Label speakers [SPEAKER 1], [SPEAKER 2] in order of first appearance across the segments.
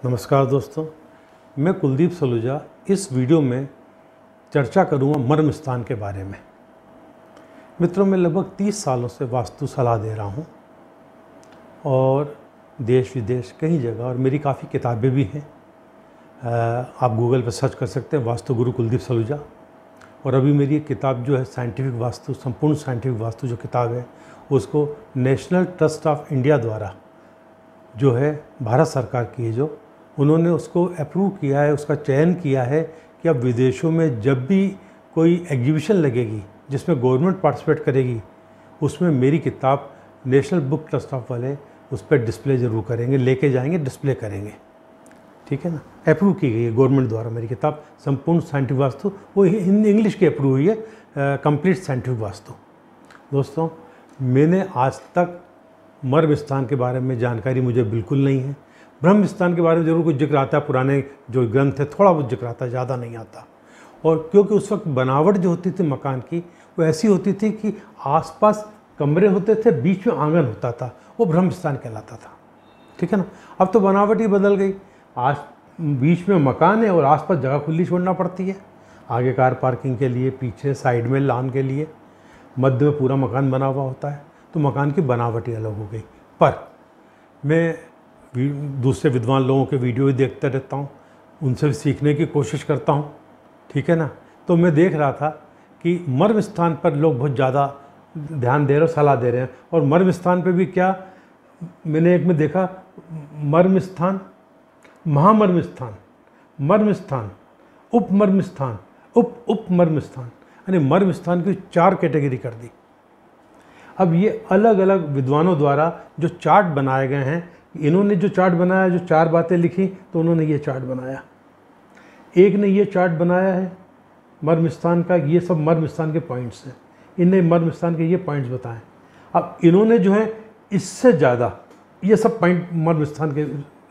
[SPEAKER 1] नमस्कार दोस्तों, मैं कुलदीप सलूजा इस वीडियो में चर्चा करूँगा मर्म स्थान के बारे में। मित्रों, मैं लगभग 30 सालों से वास्तु सलाह दे रहा हूँ और देश विदेश कई जगह, और मेरी काफ़ी किताबें भी हैं। आप गूगल पर सर्च कर सकते हैं वास्तु गुरु कुलदीप सलूजा। और अभी मेरी एक किताब जो है साइंटिफिक वास्तु, संपूर्ण साइंटिफिक वास्तु जो किताब है, उसको नेशनल ट्रस्ट ऑफ इंडिया द्वारा जो है भारत सरकार की है, जो उन्होंने उसको अप्रूव किया है, उसका चयन किया है कि अब विदेशों में जब भी कोई एग्जीबिशन लगेगी जिसमें गवर्नमेंट पार्टिसिपेट करेगी, उसमें मेरी किताब नेशनल बुक ट्रस्ट ऑफ वाले उस पर डिस्प्ले ज़रूर करेंगे, लेके जाएंगे, डिस्प्ले करेंगे। ठीक है ना, अप्रूव की गई है गवर्नमेंट द्वारा मेरी किताब संपूर्ण साइंटिफिक वास्तु। वो इंग्लिश की अप्रूव हुई है, कंप्लीट साइंटिफिक वास्तु। दोस्तों, मैंने आज तक मर्म स्थान के बारे में जानकारी मुझे बिल्कुल नहीं है। ब्रह्म स्थान के बारे में ज़रूर कुछ जिक्र आता है, पुराने जो ग्रंथ है थोड़ा बहुत जिक्र आता है, ज़्यादा नहीं आता। और क्योंकि उस वक्त बनावट जो होती थी मकान की, वो ऐसी होती थी कि आसपास कमरे होते थे, बीच में आंगन होता था, वो ब्रह्म स्थान कहलाता था। ठीक है ना। अब तो बनावट ही बदल गई, आज बीच में मकान है और आसपास जगह खुली छोड़ना पड़ती है, आगे कार पार्किंग के लिए, पीछे साइड में लॉन के लिए, मध्य में पूरा मकान बना हुआ होता है। तो मकान की बनावट ही अलग हो गई। पर मैं दूसरे विद्वान लोगों के वीडियो भी देखता रहता हूँ, उनसे भी सीखने की कोशिश करता हूँ। ठीक है ना। तो मैं देख रहा था कि मर्म स्थान पर लोग बहुत ज़्यादा ध्यान दे रहे हैं, सलाह दे रहे हैं। और मर्म स्थान पे भी क्या, मैंने एक में देखा, मर्म स्थान, महामर्म स्थान, मर्म स्थान, उपमर्म स्थान, उपमर्म स्थान, यानी मर्म स्थान की 4 कैटेगरी कर दी। अब ये अलग अलग विद्वानों द्वारा जो चार्ट बनाए गए हैं, इन्होंने जो चार्ट बनाया, जो 4 बातें लिखी, तो उन्होंने ये चार्ट बनाया। एक ने ये चार्ट बनाया है मर्म स्थान का, ये सब मर्म स्थान के पॉइंट्स हैं, इनने मर्म स्थान के ये पॉइंट्स बताए। अब इन्होंने जो है इससे ज़्यादा ये सब पॉइंट मर्म स्थान के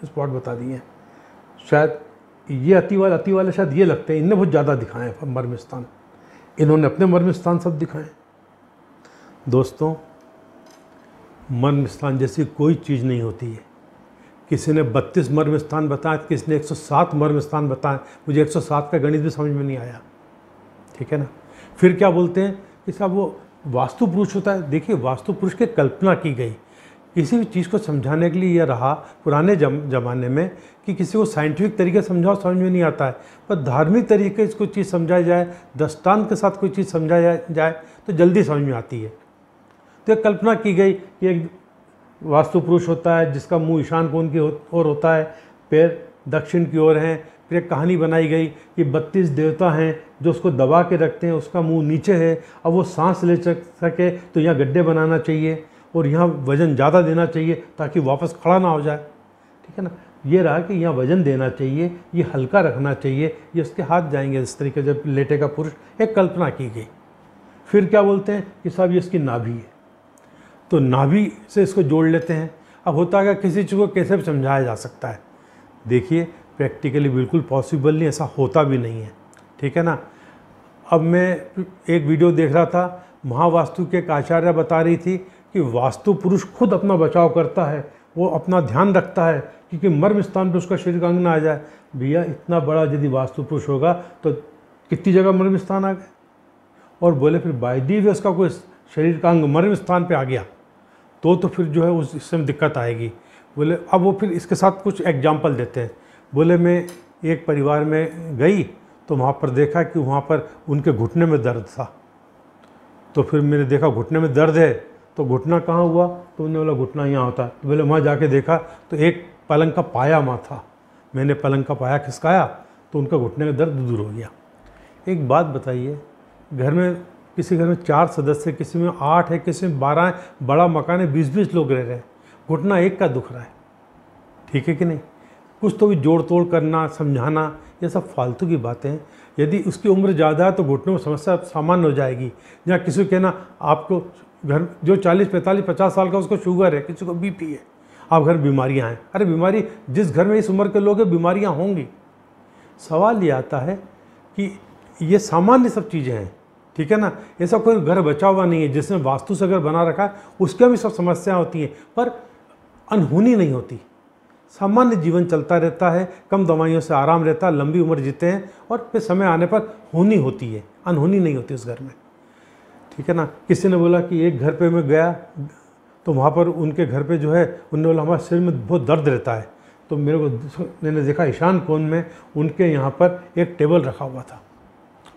[SPEAKER 1] स्पॉट बता दिए हैं। शायद ये अति वाले शायद ये लगते हैं, इनने बहुत ज़्यादा दिखाए हैं मर्म स्थान, इन्होंने अपने मर्म स्थान सब दिखाए। दोस्तों, मर्म स्थान जैसी कोई चीज़ नहीं होती है। किसी ने 32 मर्म स्थान बताया, किसी ने 107 मर्म स्थान बताया। मुझे 107 का गणित भी समझ में नहीं आया। ठीक है ना। फिर क्या बोलते हैं कि साहब वो वास्तु पुरुष होता है। देखिए, वास्तु पुरुष की कल्पना की गई किसी भी चीज़ को समझाने के लिए। यह रहा पुराने ज़माने में कि किसी को साइंटिफिक तरीके से समझाओ, समझ में नहीं आता है, पर धार्मिक तरीके से कोई चीज़ समझाई जाए, दृष्टांत के साथ कोई चीज़ समझाई जाए तो जल्दी समझ में आती है। तो एक कल्पना की गई कि एक वास्तु पुरुष होता है जिसका मुंह ईशान कोण की ओर होता है, पैर दक्षिण की ओर हैं। फिर एक कहानी बनाई गई कि 32 देवता हैं जो उसको दबा के रखते हैं, उसका मुंह नीचे है, अब वो सांस ले सके तो यहाँ गड्ढे बनाना चाहिए और यहाँ वज़न ज़्यादा देना चाहिए ताकि वापस खड़ा ना हो जाए। ठीक है ना। ये रहा कि यहाँ वज़न देना चाहिए, ये हल्का रखना चाहिए, ये उसके हाथ जाएंगे इस तरीके जब लेटेगा पुरुष। एक कल्पना की गई। फिर क्या बोलते हैं कि साहब ये इसकी नाभि है, तो नाभि से इसको जोड़ लेते हैं। अब होता है किसी चीज़ को कैसे भी समझाया जा सकता है। देखिए, प्रैक्टिकली बिल्कुल पॉसिबल नहीं, ऐसा होता भी नहीं है। ठीक है ना। अब मैं एक वीडियो देख रहा था, महावास्तु के एक आचार्य बता रही थी कि वास्तु पुरुष खुद अपना बचाव करता है, वो अपना ध्यान रखता है क्योंकि मर्म स्थान पर उसका शरीर का अंग ना आ जाए। भैया, इतना बड़ा यदि वास्तु पुरुष होगा तो कितनी जगह मर्म स्थान आ गए। और बोले फिर बायदी भी उसका कोई शरीर का अंग मर्म स्थान पे आ गया तो फिर जो है उस इसमें दिक्कत आएगी। बोले अब वो फिर इसके साथ कुछ एग्जाम्पल देते हैं। बोले मैं एक परिवार में गई तो वहाँ पर देखा कि वहाँ पर उनके घुटने में दर्द था। तो फिर मैंने देखा घुटने में दर्द है, तो घुटना कहाँ हुआ, तो उन्होंने बोला घुटना यहाँ होता है। तो बोले वहाँ जाके देखा तो एक पलंग का पाया वहाँ था। मैंने पलंग का पाया खिसकाया तो उनका घुटने का दर्द दूर हो गया। एक बात बताइए, घर में किसी घर में 4 सदस्य, किसी में 8 है, किसी में 12 है, बड़ा मकान है, 20-20 लोग रह रहे हैं, घुटना एक का दुख रहा है। ठीक है कि नहीं। कुछ तो भी जोड़ तोड़ करना, समझाना, ये सब फालतू की बातें हैं। यदि उसकी उम्र ज़्यादा है तो घुटनों में समस्या सामान्य हो जाएगी। जहाँ किसी को कहना आपको घर जो 40, 45, 50 साल का उसको शुगर है, किसी को बीपी है, आप घर बीमारियाँ हैं। अरे बीमारी जिस घर में इस उम्र के लोग हैं बीमारियाँ होंगी। सवाल ये आता है कि ये सामान्य सब चीज़ें हैं। ठीक है ना। ऐसा कोई घर बचा हुआ नहीं है जिसने वास्तु से अगर बना रखा है उसके भी सब समस्याएं होती हैं, पर अनहोनी नहीं होती। सामान्य जीवन चलता रहता है, कम दवाइयों से आराम रहता है, लंबी उम्र जीते हैं और फिर समय आने पर होनी होती है, अनहोनी नहीं होती उस घर में। ठीक है ना। किसी ने बोला कि एक घर पे मैं गया तो वहाँ पर उनके घर पे जो है उन्होंने बोला हमारे सिर में बहुत दर्द रहता है। तो मेरे को मैंने देखा ईशान कोण में उनके यहाँ पर एक टेबल रखा हुआ था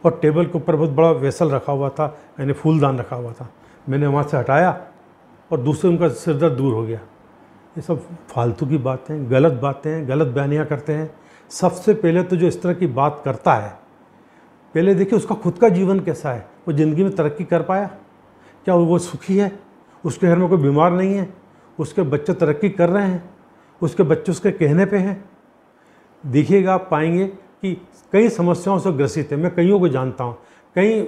[SPEAKER 1] और टेबल के ऊपर बहुत बड़ा वेसल रखा हुआ था, यानी फूलदान रखा हुआ था। मैंने वहाँ से हटाया और दूसरे उनका सिर दर्द दूर हो गया। ये सब फालतू की बातें, गलत बातें, गलत बयानियाँ करते हैं। सबसे पहले तो जो इस तरह की बात करता है, पहले देखिए उसका खुद का जीवन कैसा है, वो ज़िंदगी में तरक्की कर पाया, क्या वो सुखी है, उसके घर में कोई बीमार नहीं है, उसके बच्चे तरक्की कर रहे हैं, उसके बच्चे उसके कहने पे हैं। देखिएगा आप पाएंगे कि कई समस्याओं से ग्रसित है। मैं कईयों को जानता हूँ, कई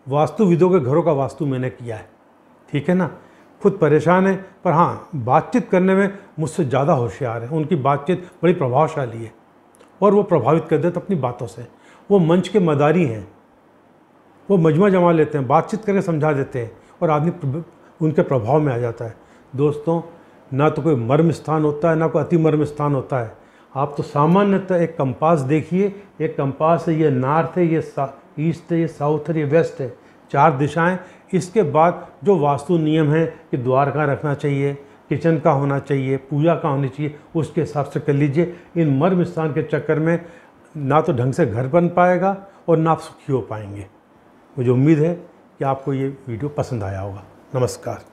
[SPEAKER 1] वास्तुविदों के घरों का वास्तु मैंने किया है। ठीक है ना। खुद परेशान है, पर हाँ बातचीत करने में मुझसे ज़्यादा होशियार है। उनकी बातचीत बड़ी प्रभावशाली है और वो प्रभावित कर देते अपनी बातों से। वो मंच के मदारी हैं, वो मजमा जमा लेते हैं, बातचीत करके समझा देते हैं और आदमी उनके प्रभाव में आ जाता है। दोस्तों, ना तो कोई मर्म स्थान होता है, ना कोई अति मर्म स्थान होता है। आप तो सामान्यतः एक कंपास देखिए, एक कंपास है, ये नॉर्थ है, ये ईस्ट है, ये साउथ है, ये वेस्ट है, 4 दिशाएं। इसके बाद जो वास्तु नियम है कि द्वार कहाँ रखना चाहिए, किचन का होना चाहिए, पूजा का होनी चाहिए, उसके हिसाब से कर लीजिए। इन मर्म स्थान के चक्कर में ना तो ढंग से घर बन पाएगा और ना आप सुखी हो पाएंगे। मुझे उम्मीद है कि आपको ये वीडियो पसंद आया होगा। नमस्कार।